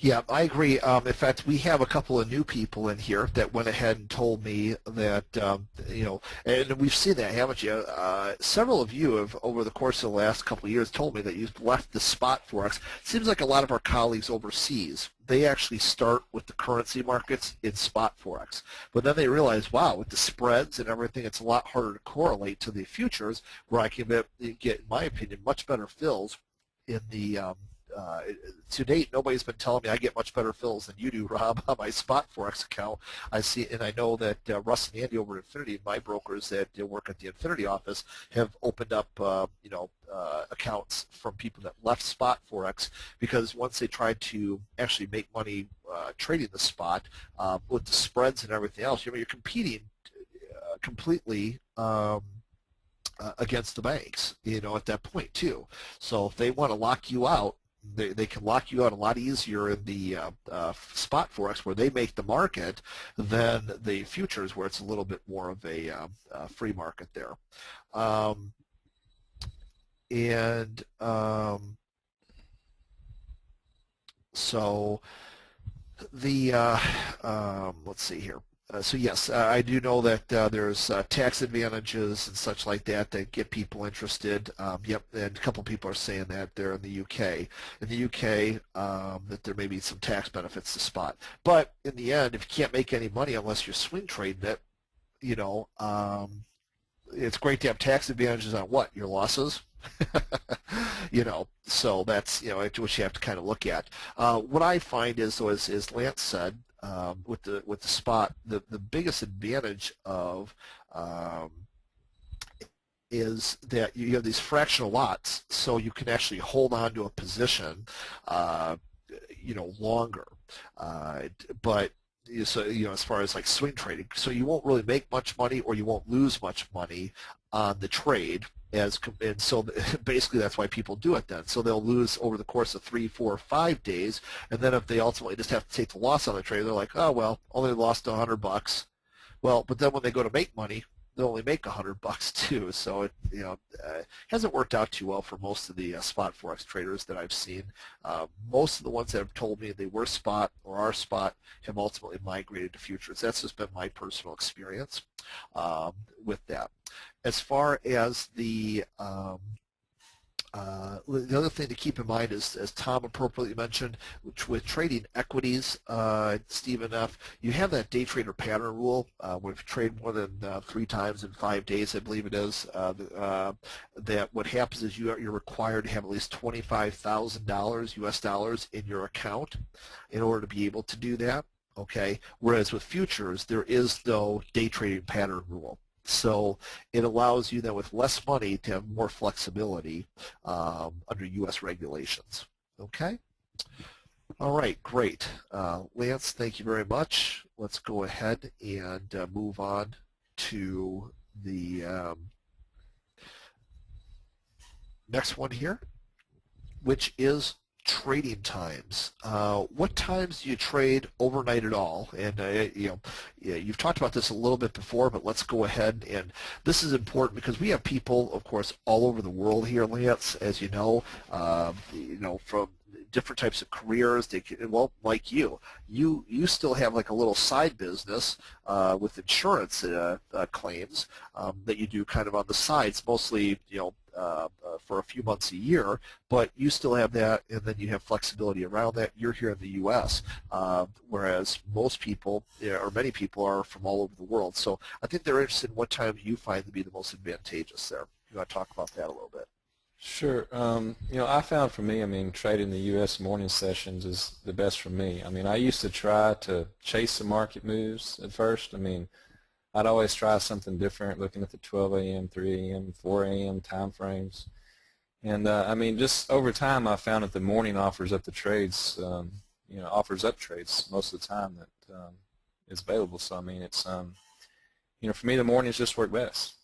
Yeah, I agree. In fact, we have a couple of new people in here that went ahead and told me that, and we've seen that, haven't you? Several of you have, over the course of the last couple of years, told me that you've left the spot forex. It seems like a lot of our colleagues overseas, they actually start with the currency markets in spot forex, but then they realize, wow, with the spreads and everything, it's a lot harder to correlate to the futures, where I can get, in my opinion, much better fills in the uh, to date, nobody's been telling me I get much better fills than you do, Rob, on my spot forex account. I see, and I know that Russ and Andy over at Infinity, my brokers that work at the Infinity office, have opened up, accounts from people that left spot forex, because once they tried to actually make money trading the spot with the spreads and everything else, you're competing completely. Against the banks, at that point too. So if they want to lock you out, they can lock you out a lot easier in the spot forex, where they make the market, than the futures, where it's a little bit more of a free market there. So the let's see here. So yes, I do know that there's tax advantages and such like that get people interested. Yep, and a couple people are saying that they're in the UK. In the UK, that there may be some tax benefits to spot. But in the end, if you can't make any money unless you're swing trading it, it's great to have tax advantages on what? Your losses? So that's, what you have to kind of look at. What I find is, though, as Lance said, with the spot, the biggest advantage of is that you have these fractional lots, so you can actually hold on to a position, longer. But so as far as like swing trading, so you won't really make much money, or you won't lose much money on the trade. And so basically that's why people do it then. So they'll lose over the course of 3, 4, 5 days, and then if they ultimately just have to take the loss on the trade, they're like, oh well, only lost $100. Well, but then when they go to make money, they only make $100 too. So it hasn't worked out too well for most of the spot forex traders that I've seen. Most of the ones that have told me they were spot or are spot have ultimately migrated to futures. That's just been my personal experience with that. As far as the other thing to keep in mind is, as Tom appropriately mentioned, with trading equities, Stephen F., you have that day trader pattern rule, where if you trade more than 3 times in 5 days, I believe it is, that what happens is you're required to have at least $25,000 US dollars in your account in order to be able to do that. Okay. Whereas with futures, there is no day trading pattern rule. So it allows you then, with less money, to have more flexibility under U.S. regulations. Okay? All right, great. Lance, thank you very much. Let's go ahead and move on to the next one here, which is trading times. What times do you trade overnight at all? And you've talked about this a little bit before, but let's go ahead. And this is important because we have people, of course, all over the world here, Lance, as you know, from different types of careers. They can, well, like you still have like a little side business with insurance claims that you do kind of on the sides, mostly for a few months a year, but you still have that, and then you have flexibility around that. You're here in the U.S., whereas most people, or many people, are from all over the world. So I think they're interested in what times you find to be the most advantageous there. You want to talk about that a little bit? Sure. I found for me, trading the U.S. morning sessions is the best for me. I used to try to chase the market moves at first. I'd always try something different, looking at the 12 a.m., 3 a.m., 4 a.m. time frames. And, just over time, I found that the morning offers up the trades, offers up trades most of the time that is available. So, it's, for me, the mornings just work best.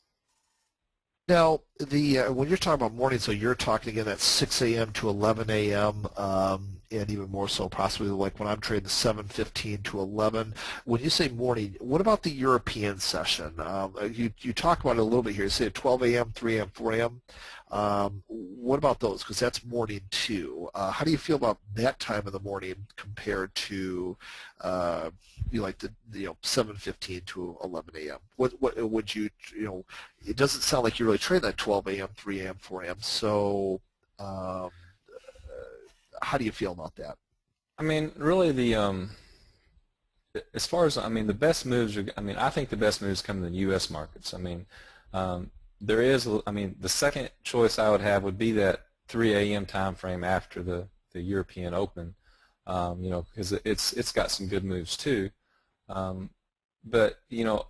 Now, when you're talking about morning, so you're talking again at 6 a.m. to 11 a.m., and even more so possibly like when I'm trading 7:15 to 11. When you say morning, what about the European session? You talk about it a little bit here. You say 12 a.m., 3 a.m., 4 a.m. What about those? Because that's morning too. How do you feel about that time of the morning compared to like the 7:15 to 11 a.m.? What would you It doesn't sound like you really train that 12 a.m., 3 a.m., 4 a.m. So how do you feel about that? I mean, really as far as, I mean, the best moves are, I mean, I think the best moves come in the U.S. markets. I mean, there is, I mean, the second choice I would have would be that 3 a.m. time frame after the European Open, because it's got some good moves too. But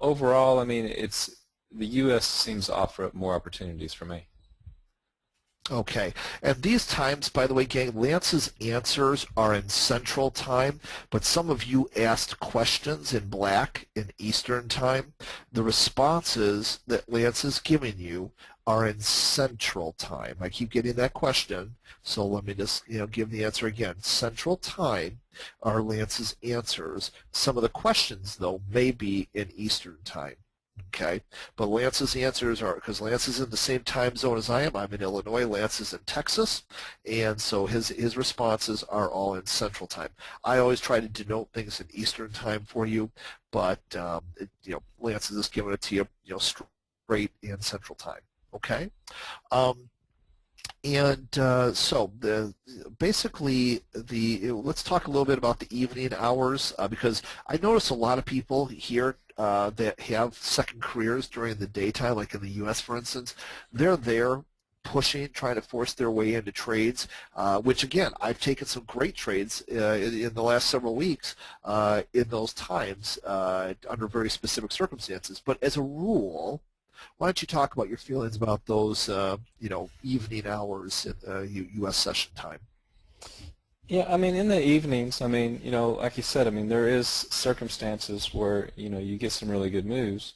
overall, I mean, the U.S. seems to offer up more opportunities for me. Okay, and these times, by the way, gang, Lance's answers are in Central Time, but some of you asked questions in Black in Eastern Time. The responses that Lance is giving you are in Central Time. I keep getting that question, so let me just give the answer again. Central Time are Lance's answers. Some of the questions, though, may be in Eastern Time. Okay, but Lance's answers are, because Lance is in the same time zone as I am. I'm in Illinois. Lance is in Texas, and so his responses are all in Central Time. I always try to denote things in Eastern Time for you, but Lance is just giving it to you, straight in Central Time. Okay. So basically let's talk a little bit about the evening hours because I notice a lot of people here that have second careers during the daytime, like in the U.S. for instance, they're there pushing, trying to force their way into trades, which again, I've taken some great trades in the last several weeks in those times under very specific circumstances. But as a rule, why don't you talk about your feelings about those, evening hours in U.S. session time? Yeah, I mean, in the evenings, I mean, like you said, I mean, there is circumstances where, you get some really good moves.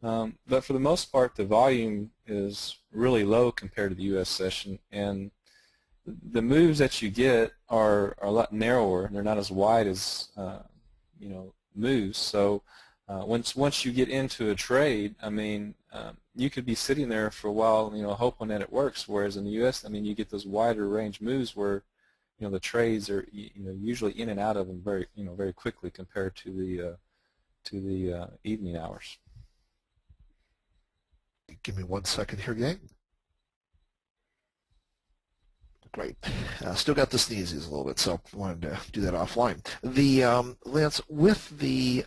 But for the most part, the volume is really low compared to the U.S. session, and the moves that you get are a lot narrower. They're not as wide as, moves. So once you get into a trade, I mean, you could be sitting there for a while, hoping that it works. Whereas in the U.S., I mean, you get those wider range moves where, the trades are, usually in and out of them very quickly compared to the evening hours. Give me 1 second here, gang. Great. Still got the sneezes a little bit, so I wanted to do that offline. The Lance, with the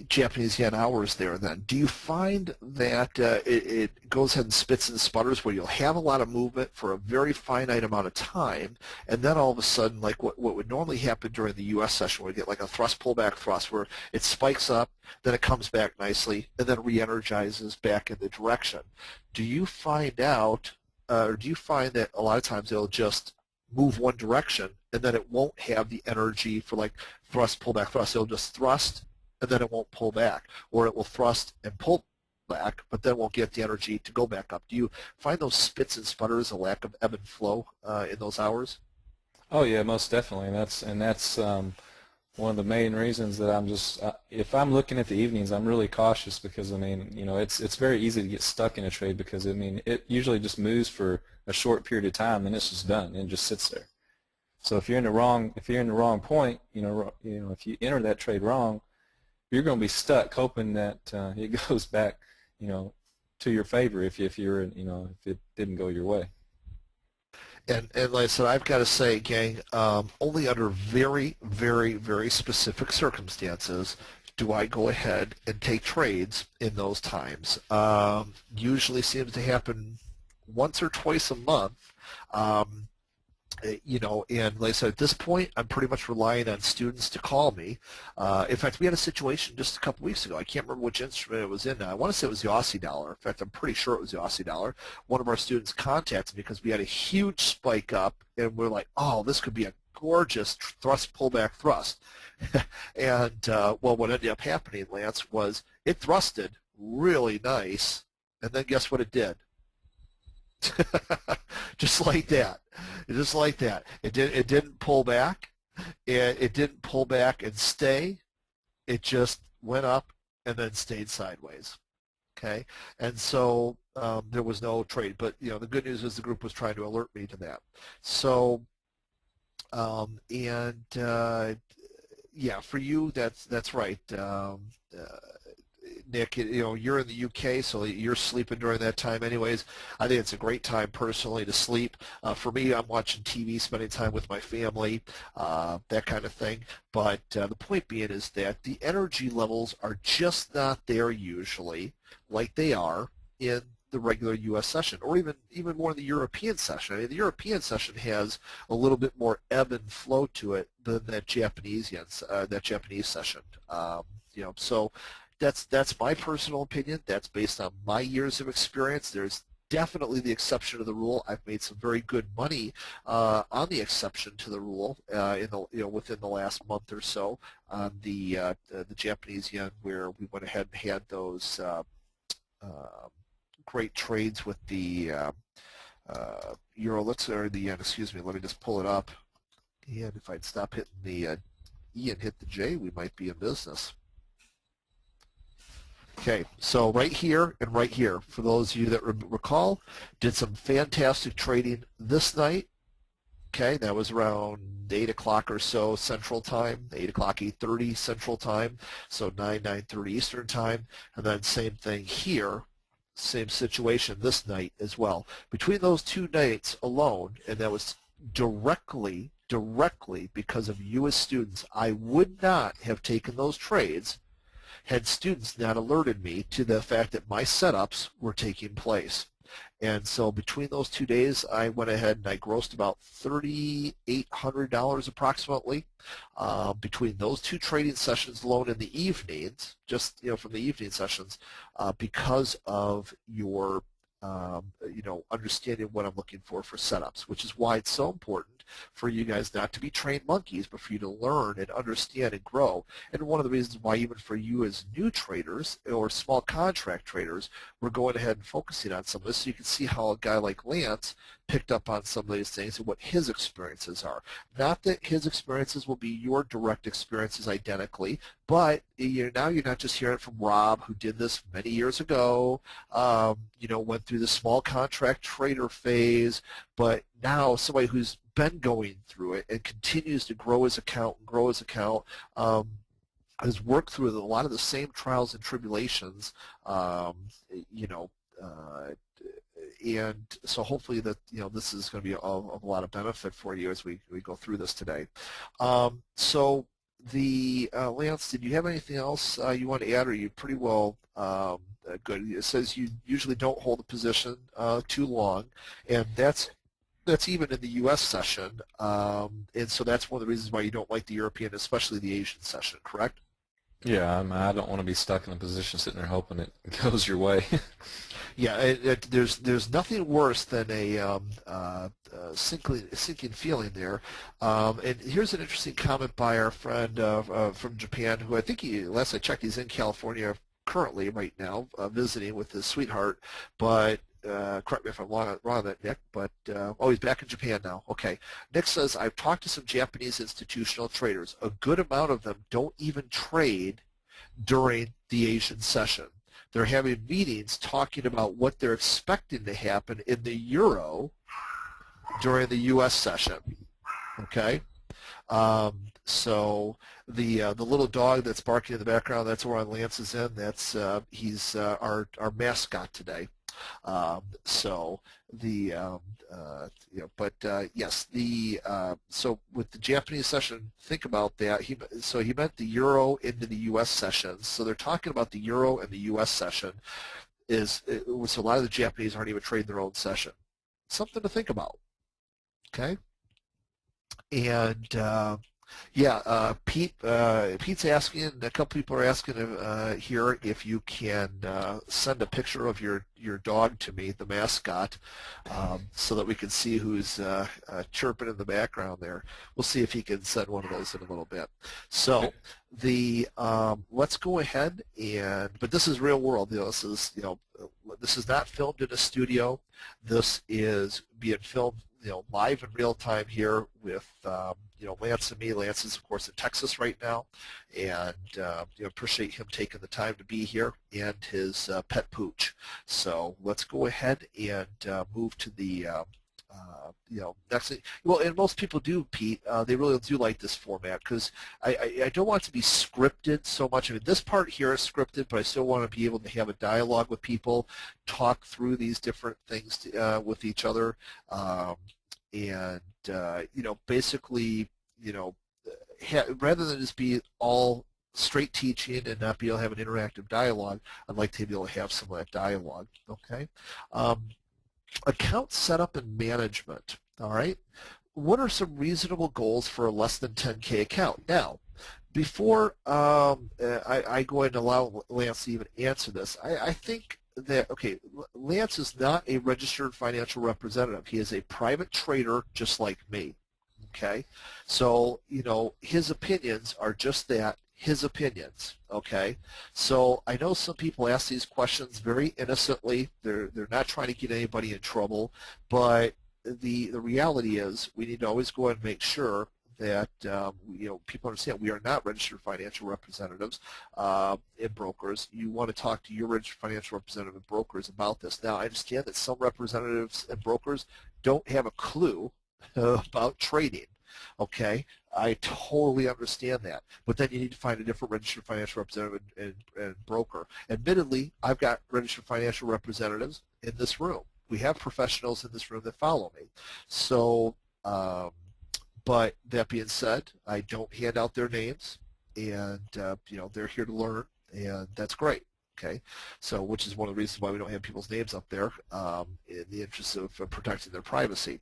Japanese yen hours there, then, do you find that it goes ahead and spits and sputters where you'll have a lot of movement for a very finite amount of time, and then all of a sudden, like what would normally happen during the U.S. session, where you get like a thrust, pullback, thrust, where it spikes up, then it comes back nicely, and then re-energizes back in the direction. Do you find out, or do you find that a lot of times it'll just move one direction, and then it won't have the energy for like thrust, pullback, thrust? It'll just thrust, and then it won't pull back, or it will thrust and pull back, but then won't get the energy to go back up. Do you find those spits and sputters, a lack of ebb and flow in those hours? Oh yeah, most definitely, and that's one of the main reasons that I'm just if I'm looking at the evenings, I'm really cautious because I mean, it's very easy to get stuck in a trade because I mean, it usually just moves for a short period of time and it's just done and it just sits there. So if you're in the wrong point, if you enter that trade wrong, you're going to be stuck hoping that it goes back, to your favor if it didn't go your way. And like I said, I've got to say, gang, only under very, very, very specific circumstances do I go ahead and take trades in those times. Usually seems to happen once or twice a month. And like I said, at this point, I'm pretty much relying on students to call me. In fact, we had a situation just a couple weeks ago. I can't remember which instrument it was in. I want to say it was the Aussie dollar. In fact, I'm pretty sure it was the Aussie dollar. One of our students contacted me because we had a huge spike up, and we're like, oh, this could be a gorgeous thrust, pullback thrust. And, well, what ended up happening, Lance, was it thrusted really nice, and then guess what it did? Just like that. Just like that. It didn't pull back. It didn't pull back and stay. It just went up and then stayed sideways. Okay, and so there was no trade. But the good news is the group was trying to alert me to that. So and yeah, for you, that's right. Nick, you're in the UK, so you're sleeping during that time anyways. I think it's a great time personally to sleep. For me, I'm watching TV, spending time with my family, that kind of thing. But the point being is that the energy levels are just not there usually like they are in the regular U.S. session, or even more in the European session. I mean, the European session has a little bit more ebb and flow to it than that Japanese session. So that's my personal opinion. That's based on my years of experience. There's definitely the exception to the rule. I've made some very good money on the exception to the rule within the last month or so on the Japanese yen, where we went ahead and had those great trades with the euro. Or the yen. Excuse me. Let me just pull it up. And if I'd stop hitting the E and hit the J, we might be in business. Okay, so right here and right here, for those of you that recall, did some fantastic trading this night. Okay, that was around 8 o'clock or so Central Time, 8 o'clock, 8:30 Central Time, so 9:30 Eastern Time, and then same thing here, same situation this night as well. Between those 2 nights alone, and that was directly because of you as students, I would not have taken those trades had students not alerted me to the fact that my setups were taking place. And so between those 2 days, I went ahead and I grossed about $3,800 approximately between those 2 trading sessions alone in the evenings, just from the evening sessions, because of your understanding what I'm looking for setups, which is why it's so important for you guys not to be trained monkeys, but for you to learn and understand and grow. And one of the reasons why even for you as new traders or small contract traders, we're going ahead and focusing on some of this so you can see how a guy like Lance picked up on some of these things and what his experiences are. Not that his experiences will be your direct experiences identically, but now you're not just hearing from Rob, who did this many years ago, went through the small contract trader phase, but now somebody who's been going through it and continues to grow his account has worked through a lot of the same trials and tribulations, and so hopefully that this is going to be of a lot of benefit for you as we go through this today. So Lance, did you have anything else you want to add, or are you pretty well good? It says you usually don't hold a position too long, and that's even in the U.S. session, and so that's one of the reasons why you don't like the European, especially the Asian session, correct? Yeah, I don't want to be stuck in a position sitting there hoping it goes your way. Yeah, there's nothing worse than a sinking feeling there. And here's an interesting comment by our friend from Japan, who I think last I checked, he's in California currently right now, visiting with his sweetheart. But correct me if I'm wrong on that, Nick. But he's back in Japan now. Okay. Nick says, I've talked to some Japanese institutional traders. A good amount of them don't even trade during the Asian session. They're having meetings talking about what they're expecting to happen in the euro during the U.S. session. Okay, so the little dog that's barking in the background, that's where Lance is in. That's he's our mascot today. So the yes, so with the Japanese session, think about that. He meant the euro into the U.S. session. So they're talking about the euro and the U.S. session. So a lot of the Japanese aren't even trading their own session. Something to think about. Okay, and Pete's asking, a couple people are asking here if you can send a picture of your dog to me, the mascot, so that we can see who's chirping in the background there. We'll see if he can send one of those in a little bit. So let's go ahead but this is real world. This is not filmed in a studio. This is being filmed live in real time here with Lance and me. Lance is of course in Texas right now, and appreciate him taking the time to be here and his pet Pooch. So let's go ahead and move to the next thing. Well, and most people do, Pete. They really do like this format because I don't want it to be scripted so much. I mean, this part here is scripted, but I still want to be able to have a dialogue with people, talk through these different things with each other, and basically, rather than just be all straight teaching and not be able to have an interactive dialogue, I'd like to be able to have some of that dialogue. Okay. Account setup and management, all right? What are some reasonable goals for a less than 10K account? Now, before I go ahead and allow Lance to even answer this, I think that, okay, Lance is not a registered financial representative. He is a private trader just like me, okay? So, his opinions are just that, his opinions, okay? So I know some people ask these questions very innocently. They're not trying to get anybody in trouble, but the reality is we need to always go ahead and make sure that people understand we are not registered financial representatives and brokers. You want to talk to your registered financial representative and brokers about this. Now, I understand that some representatives and brokers don't have a clue about trading. Okay, I totally understand that. But then you need to find a different registered financial representative and broker. Admittedly, I've got registered financial representatives in this room. We have professionals in this room that follow me. So, but that being said, I don't hand out their names, and they're here to learn, and that's great. Okay, so which is one of the reasons why we don't have people's names up there in the interest of protecting their privacy.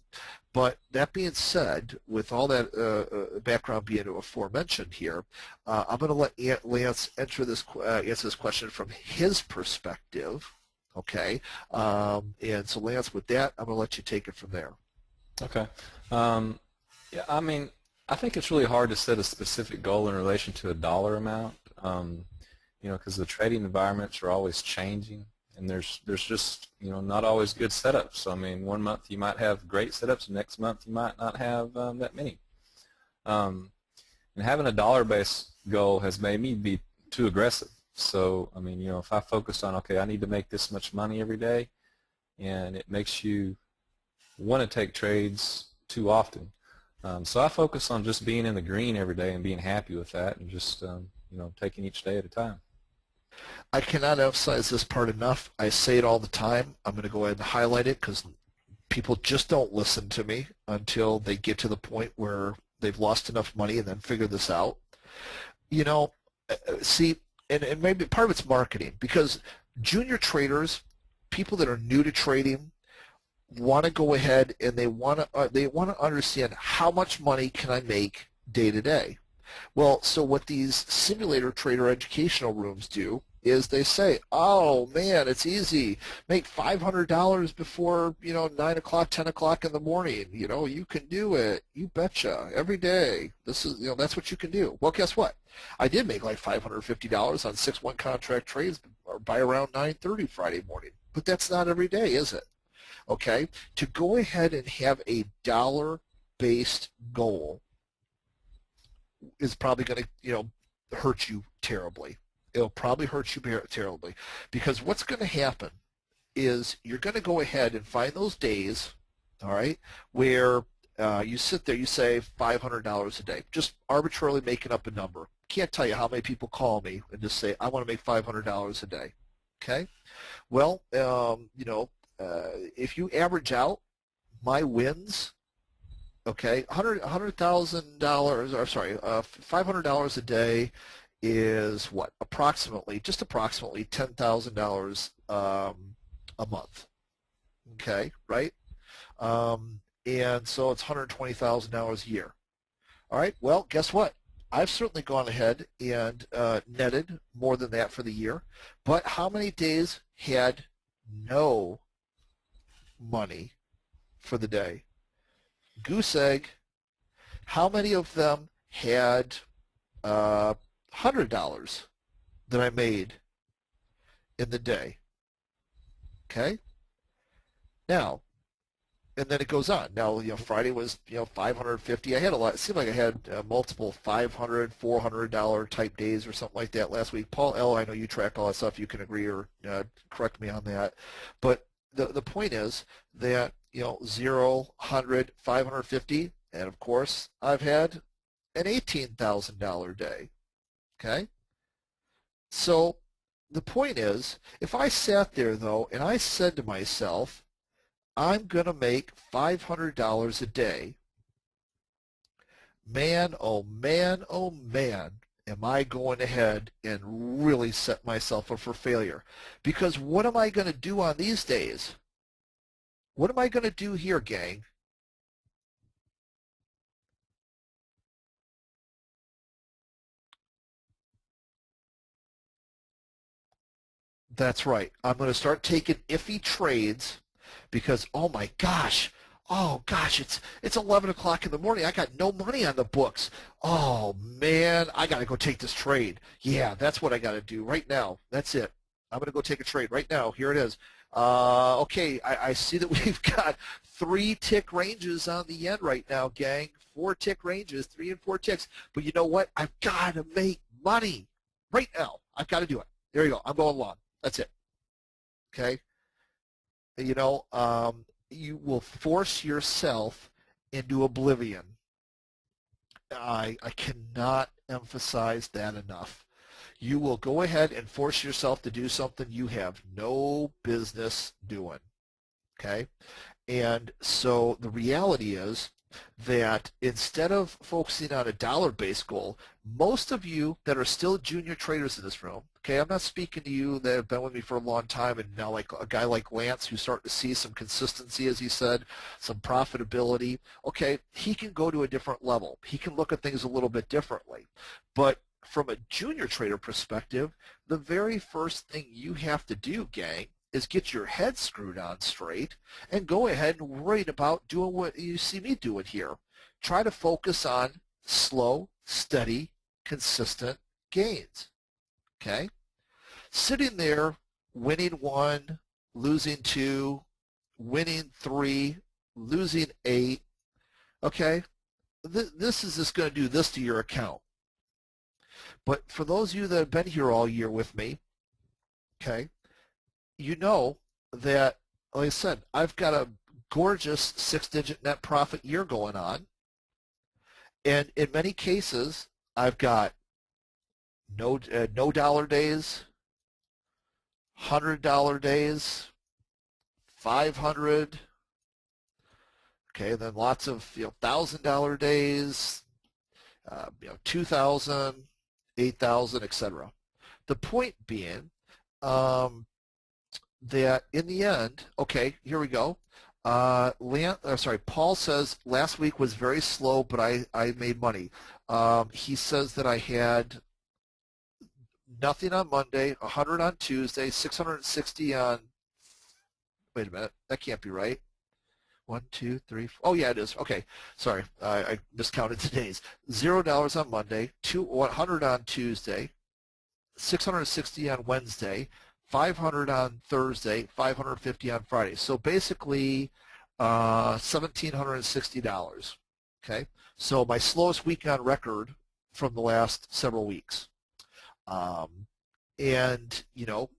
But that being said, with all that background being aforementioned here, I'm going to let Lance answer this question from his perspective. Okay, and so Lance, with that, I'm going to let you take it from there. Okay. Yeah, I mean, I think it's really hard to set a specific goal in relation to a dollar amount. Because the trading environments are always changing, and there's just not always good setups. So I mean, one month you might have great setups, and next month you might not have that many. And having a dollar-based goal has made me be too aggressive. So I mean, if I focus on, okay, I need to make this much money every day, and it makes you want to take trades too often. So I focus on just being in the green every day and being happy with that, and just taking each day at a time. I cannot emphasize this part enough. I say it all the time. I'm going to go ahead and highlight it because people just don't listen to me until they get to the point where they've lost enough money and then figure this out. See, and maybe part of it's marketing, because junior traders, people that are new to trading, want to go ahead and they want to understand how much money can I make day to day. Well, so what these simulator trader educational rooms do is they say, oh man, it's easy. Make $500 before 9 o'clock, 10 o'clock in the morning. You can do it. You betcha. Every day. This is that's what you can do. Well, guess what? I did make like $550 on 6-1 contract trades by around 9:30 Friday morning. But that's not every day, is it? Okay? To go ahead and have a dollar-based goal is probably going to, hurt you terribly. It'll probably hurt you terribly, because what's going to happen is you're going to go ahead and find those days, all right, where you sit there, you say $500 a day, just arbitrarily making up a number. Can't tell you how many people call me and just say, I want to make $500 a day. Okay? Well, if you average out my wins, okay, $100,000, or sorry, $500 a day is what? Just approximately $10,000 a month. Okay, right? And so it's $120,000 a year. All right. Well, guess what? I've certainly gone ahead and netted more than that for the year. But how many days had no money for the day? Goose egg. How many of them had $100 that I made in the day? Okay. Now, and then it goes on. Now, Friday was, 550. I had a lot. It seemed like I had multiple $500, $400 type days or something like that last week. Paul L., I know you track all that stuff. You can agree or correct me on that. But the point is that, 0, 100, 550, and of course, I've had an $18,000 day. Okay? So the point is, if I sat there, though, and I said to myself, I'm going to make $500 a day, man, oh man, oh man, am I going ahead and really set myself up for failure. Because what am I going to do on these days? What am I going to do here, gang? That's right. I'm going to start taking iffy trades because, oh gosh, it's 11 o'clock in the morning. I got no money on the books. Oh man, I got to go take this trade. Yeah, that's what I got to do right now. That's it. I'm going to go take a trade right now. Here it is. Okay, I see that we've got 3 tick ranges on the yen right now, gang. 4 tick ranges, 3 and 4 ticks. But you know what? I've got to make money right now. I've got to do it. There you go. I'm going long. That's it. Okay? You will force yourself into oblivion. I cannot emphasize that enough. You will go ahead and force yourself to do something you have no business doing. Okay? And so the reality is that instead of focusing on a dollar-based goal, most of you that are still junior traders in this room, okay, I'm not speaking to you that have been with me for a long time and now like a guy like Lance who's starting to see some consistency, as he said, some profitability. Okay, he can go to a different level. He can look at things a little bit differently. But from a junior trader perspective, the very first thing you have to do, gang, is get your head screwed on straight and go ahead and worry about doing what you see me doing here. Try to focus on slow, steady, consistent gains. Okay? Sitting there, winning 1, losing 2, winning 3, losing 8. Okay? This is just going to do this to your account. But for those of you that have been here all year with me, okay, you know that, like I said, I've got a gorgeous 6-digit net profit year going on. And in many cases, I've got no dollar days, $100 days, 500. Okay, then lots of $1,000 days, 2,000, 8,000, etc. The point being that in the end, okay, here we go. Paul says last week was very slow, but I made money. He says that I had nothing on Monday, 100 on Tuesday, 660 on, wait a minute, that can't be right. 1, 2, 3, 4. Oh yeah, it is. Okay, sorry, I miscounted the days. $0 on Monday, 100 on Tuesday, 660 on Wednesday, 500 on Thursday, 550 on Friday. So basically, $1,760. Okay, so my slowest week on record from the last several weeks. And oh,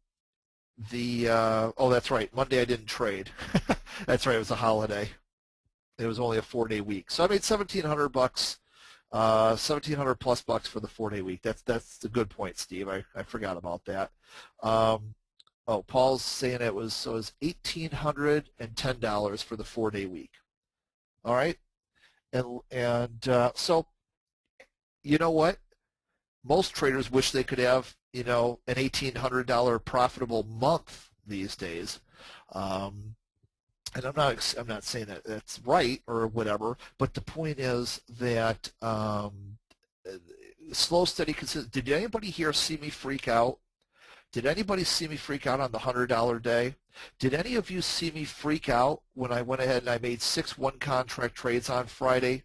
that's right, Monday I didn't trade. That's right, it was a holiday. It was only a 4-day week, so I made $1,700. 1,700 plus bucks for the 4-day week. That's a good point, Steve. I forgot about that. Oh, Paul's saying it was $1,810 for the 4-day week. All right, and so you know what? Most traders wish they could have an $1,800 profitable month these days. And I'm not saying that that's right or whatever, but the point is that slow, steady, consistent. Did anybody here see me freak out? Did anybody see me freak out on the $100 day? Did any of you see me freak out when I went ahead and I made 6 one-contract trades on Friday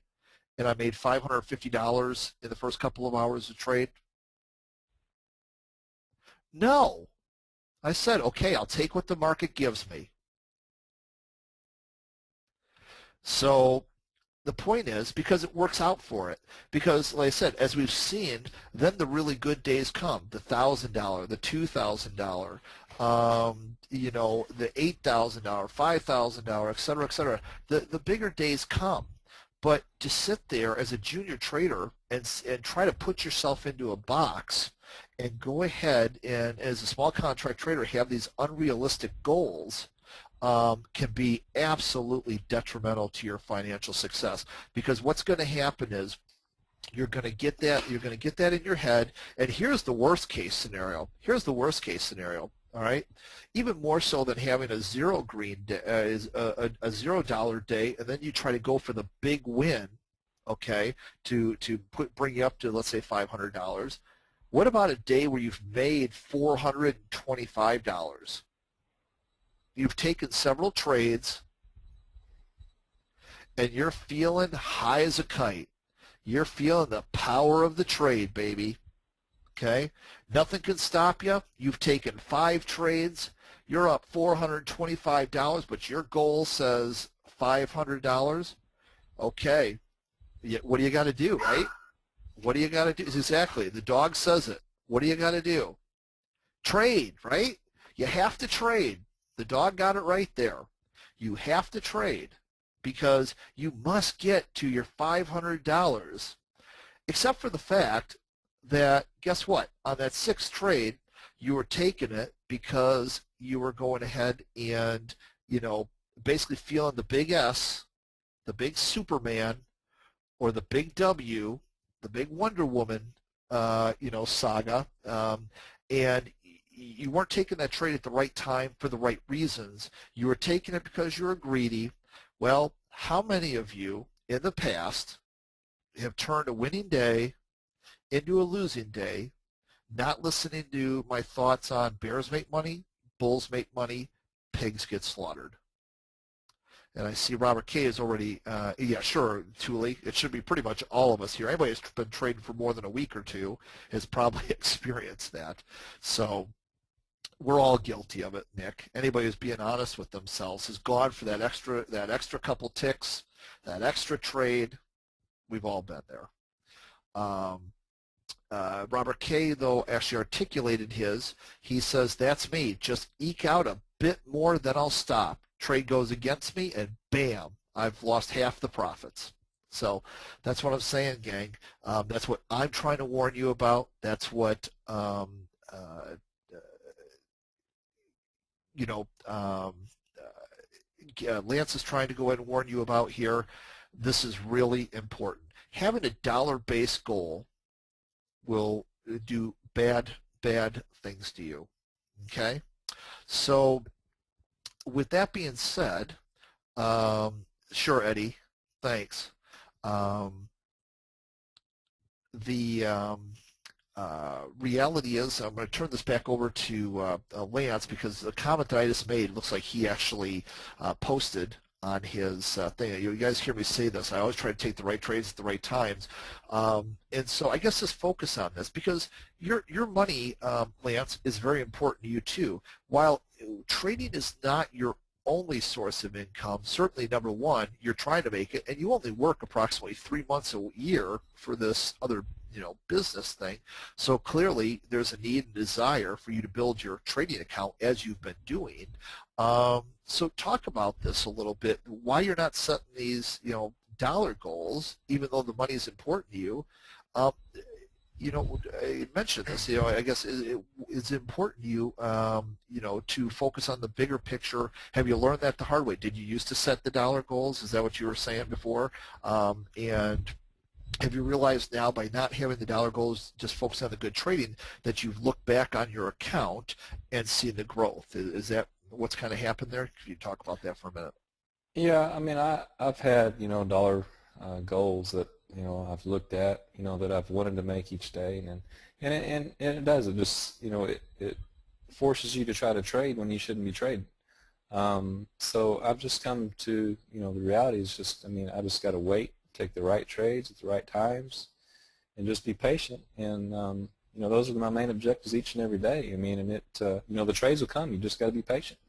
and I made $550 in the first couple of hours of trade? No. I said, okay, I'll take what the market gives me. So the point is, because it works out for it. Because, like I said, as we've seen, then the really good days come. The $1,000, the $2,000, the $8,000, $5,000, et cetera, et cetera. The bigger days come. But to sit there as a junior trader and try to put yourself into a box and go ahead and, as a small contract trader, have these unrealistic goals can be absolutely detrimental to your financial success, because what's going to happen is you're going to get that in your head. And here's the worst case scenario. All right, even more so than having a zero green day, is a $0 day, and then you try to go for the big win, okay, to bring you up to, let's say, $500. What about a day where you've made $425? You've taken several trades, and you're feeling high as a kite. You're feeling the power of the trade, baby. Okay? Nothing can stop you. You've taken 5 trades. You're up $425, but your goal says $500. Okay. What do you got to do, right? What do you got to do? Exactly. The dog says it. What do you got to do? Trade, right? You have to trade. The dog got it right there. You have to trade because you must get to your $500, except for the fact that, guess what? On that 6th trade, you were taking it because you were going ahead and, basically feeling the big S, the big Superman, or the big W, the big Wonder Woman, saga, and you weren't taking that trade at the right time for the right reasons. You were taking it because you were greedy. Well, how many of you in the past have turned a winning day into a losing day, not listening to my thoughts on bears make money, bulls make money, pigs get slaughtered? And I see Robert K. is already, yeah, sure, Thule. It should be pretty much all of us here. Anybody who's been trading for more than a week or two has probably experienced that. So we're all guilty of it, Nick. Anybody who's being honest with themselves has gone for that extra couple ticks, that extra trade. We've all been there. Robert K., though, actually articulated his. He says, that's me. Just eke out a bit more, then I'll stop. Trade goes against me, and bam, I've lost half the profits. So that's what I'm saying, gang. That's what I'm trying to warn you about. That's what Lance is trying to go ahead and warn you about here. This is really important. Having a dollar-based goal will do bad things to you. Okay? So with that being said, sure, Eddie, thanks. The reality is, I'm going to turn this back over to Lance, because the comment that I just made looks like he actually posted on his thing. You guys hear me say this. I always try to take the right trades at the right times. And so I guess just focus on this, because your money, Lance, is very important to you too. While trading is not your only source of income, certainly number one, you're trying to make it, and you only work approximately 3 months a year for this other business thing. So clearly there's a need and desire for you to build your trading account as you've been doing. So talk about this a little bit, why you're not setting these, dollar goals, even though the money is important to you. I mentioned this, I guess it's important to you, to focus on the bigger picture. Have you learned that the hard way? Did you used to set the dollar goals? Is that what you were saying before? And have you realized now, by not having the dollar goals, just focusing on the good trading, that you've looked back on your account and seen the growth? Is that what's kind of happened there? Can you talk about that for a minute? Yeah, I mean, I've had, dollar goals that, I've looked at, that I've wanted to make each day, and it does. It just, it forces you to try to trade when you shouldn't be trading. So I've just come to, the reality is just, I just got to wait, take the right trades at the right times, and just be patient. And those are my main objectives each and every day. And the trades will come. You just got to be patient.